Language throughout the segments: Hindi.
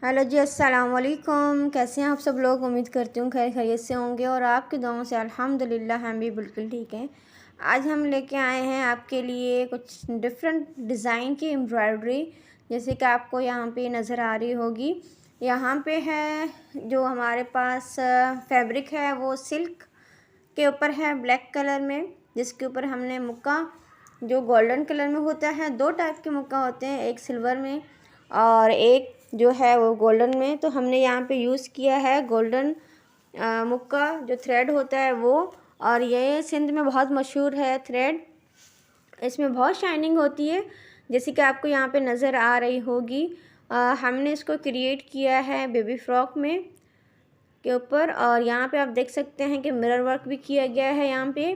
हेलो जी, अस्सलाम वालेकुम। कैसे हैं आप सब लोग? उम्मीद करती हूँ खैर खैरियत से होंगे और आपकी दुआओं से अल्हम्दुलिल्लाह हम भी बिल्कुल ठीक हैं। आज हम लेके आए हैं आपके लिए कुछ डिफरेंट डिज़ाइन की एम्ब्रॉयडरी, जैसे कि आपको यहाँ पे नज़र आ रही होगी। यहाँ पे है जो हमारे पास फैब्रिक है वो सिल्क के ऊपर है ब्लैक कलर में, जिसके ऊपर हमने मुक्का जो गोल्डन कलर में होता है, दो टाइप के मुक्का होते हैं, एक सिल्वर में और एक जो है वो गोल्डन में। तो हमने यहाँ पे यूज़ किया है गोल्डन मुक्का जो थ्रेड होता है वो, और ये सिंध में बहुत मशहूर है थ्रेड। इसमें बहुत शाइनिंग होती है, जैसे कि आपको यहाँ पे नज़र आ रही होगी। हमने इसको क्रिएट किया है बेबी फ्रॉक में के ऊपर, और यहाँ पे आप देख सकते हैं कि मिरर वर्क भी किया गया है यहाँ पे,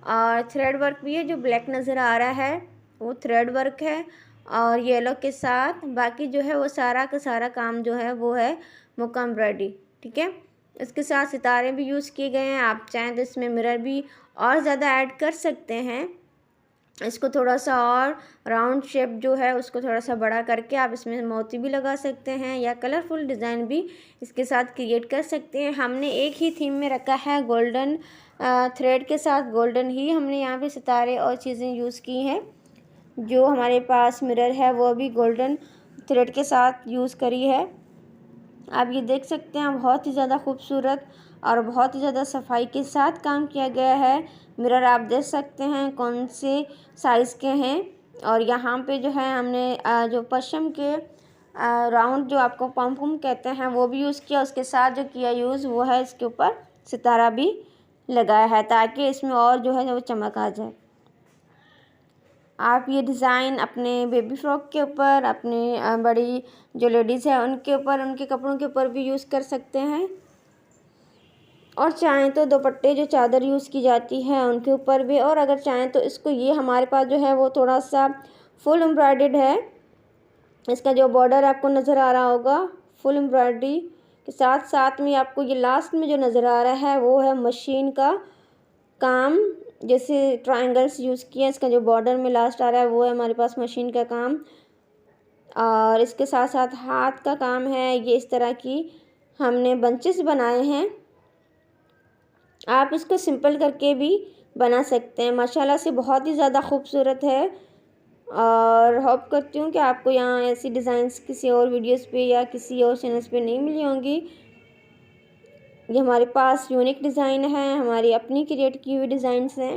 और थ्रेड वर्क भी है। जो ब्लैक नज़र आ रहा है वो थ्रेड वर्क है और येलो के साथ बाकी जो है वो सारा का सारा काम जो है वो है मुक्का एम्ब्रॉयडरी। ठीक है, इसके साथ सितारे भी यूज़ किए गए हैं। आप चाहें तो इसमें मिरर भी और ज़्यादा ऐड कर सकते हैं, इसको थोड़ा सा और राउंड शेप जो है उसको थोड़ा सा बड़ा करके आप इसमें मोती भी लगा सकते हैं या कलरफुल डिज़ाइन भी इसके साथ क्रिएट कर सकते हैं। हमने एक ही थीम में रखा है, गोल्डन थ्रेड के साथ गोल्डन ही हमने यहाँ पे सितारे और चीज़ें यूज़ की हैं। जो हमारे पास मिरर है वो भी गोल्डन थ्रेड के साथ यूज़ करी है। आप ये देख सकते हैं, बहुत ही ज़्यादा खूबसूरत और बहुत ही ज़्यादा सफाई के साथ काम किया गया है। मिरर आप देख सकते हैं कौन से साइज़ के हैं, और यहाँ पे जो है हमने जो पश्चिम के राउंड जो आपको पम पम कहते हैं वो भी यूज़ किया। उसके साथ जो किया यूज़ वो है इसके ऊपर सितारा भी लगाया है, ताकि इसमें और जो है वो चमक आ जाए। आप ये डिज़ाइन अपने बेबी फ्रॉक के ऊपर, अपने बड़ी जो लेडीज़ है उनके ऊपर, उनके कपड़ों के ऊपर भी यूज़ कर सकते हैं, और चाहें तो दुपट्टे जो चादर यूज़ की जाती है उनके ऊपर भी। और अगर चाहें तो इसको, ये हमारे पास जो है वो थोड़ा सा फुल एम्ब्रॉयडर्ड है। इसका जो बॉर्डर आपको नज़र आ रहा होगा फुल एम्ब्रॉयडरी के साथ साथ में आपको ये लास्ट में जो नज़र आ रहा है वो है मशीन का काम, जैसे ट्रायंगल्स यूज़ किए हैं। इसका जो बॉर्डर में लास्ट आ रहा है वो है हमारे पास मशीन का काम, और इसके साथ साथ हाथ का काम है। ये इस तरह की हमने बंचेस बनाए हैं। आप इसको सिंपल करके भी बना सकते हैं। माशाल्लाह से बहुत ही ज़्यादा खूबसूरत है, और होप करती हूँ कि आपको यहाँ ऐसी डिज़ाइंस किसी और वीडियोस पे या किसी और चैनल्स पे नहीं मिली होंगी। ये हमारे पास यूनिक डिज़ाइन है, हमारी अपनी क्रिएट की हुई डिज़ाइंस हैं।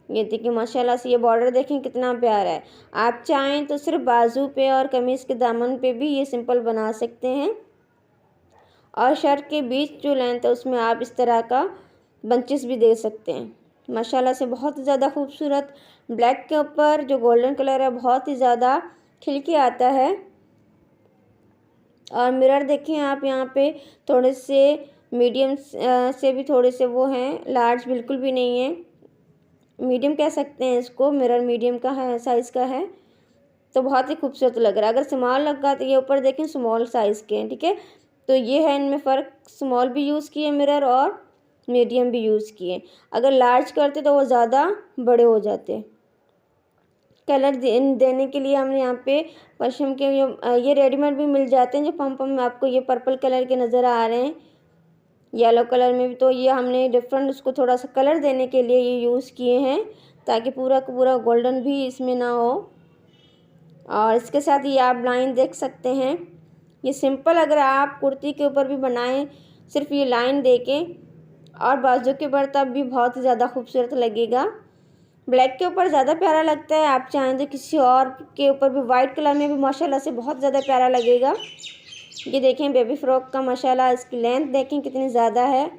ये देखिए माशाल्लाह से, ये बॉर्डर देखें कितना प्यारा है। आप चाहें तो सिर्फ बाजू पे और कमीज़ के दामन पे भी ये सिंपल बना सकते हैं, और शर्ट के बीच जो लेंथ है उसमें आप इस तरह का बंचेस भी दे सकते हैं। माशाल्लाह से बहुत ही ज़्यादा खूबसूरत, ब्लैक के ऊपर जो गोल्डन कलर है बहुत ही ज़्यादा खिल के आता है। और मिरर देखें आप यहाँ पे थोड़े से मीडियम से भी थोड़े से वो हैं, लार्ज बिल्कुल भी नहीं है, मीडियम कह सकते हैं इसको। मिरर मीडियम का है, साइज़ का है, तो बहुत ही खूबसूरत लग रहा है। अगर स्मॉल लगा तो ये ऊपर देखें स्मॉल साइज़ के हैं। ठीक है, तो ये है इनमें फ़र्क, स्मॉल भी यूज़ किए मिरर और मीडियम भी यूज़ किए। अगर लार्ज करते तो वो ज़्यादा बड़े हो जाते। कलर देने के लिए हमने यहाँ पे पश्चिम के ये रेडीमेड भी मिल जाते हैं जो पम पम में आपको ये पर्पल कलर के नज़र आ रहे हैं, येलो कलर में भी। तो ये हमने डिफरेंट उसको थोड़ा सा कलर देने के लिए ये यूज़ किए हैं, ताकि पूरा का पूरा गोल्डन भी इसमें ना हो। और इसके साथ ये आप लाइन देख सकते हैं, ये सिंपल अगर आप कुर्ती के ऊपर भी बनाएं सिर्फ ये लाइन देके और बाजू के ऊपर, तब भी बहुत ही ज़्यादा खूबसूरत लगेगा। ब्लैक के ऊपर ज़्यादा प्यारा लगता है, आप चाहें तो किसी और के ऊपर भी वाइट कलर में भी माशाल्लाह से बहुत ज़्यादा प्यारा लगेगा। ये देखें बेबी फ्रॉक का माशाल्लाह, इसकी लेंथ देखें कितनी ज़्यादा है,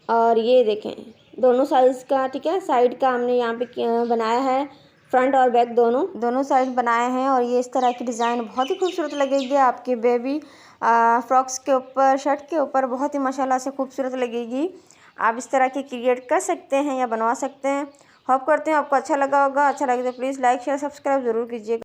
और ये देखें दोनों साइज़ का। ठीक है, साइड का हमने यहाँ पे बनाया है, फ्रंट और बैक दोनों साइड बनाए हैं, और ये इस तरह की डिज़ाइन बहुत ही खूबसूरत लगेगी आपके बेबी फ्रॉक्स के ऊपर, शर्ट के ऊपर बहुत ही माशाल्लाह से खूबसूरत लगेगी। आप इस तरह की क्रिएट कर सकते हैं या बनवा सकते हैं। होप करते हैं आपको अच्छा लगा होगा। अच्छा लगे तो प्लीज़ लाइक शेयर सब्सक्राइब ज़रूर कीजिएगा।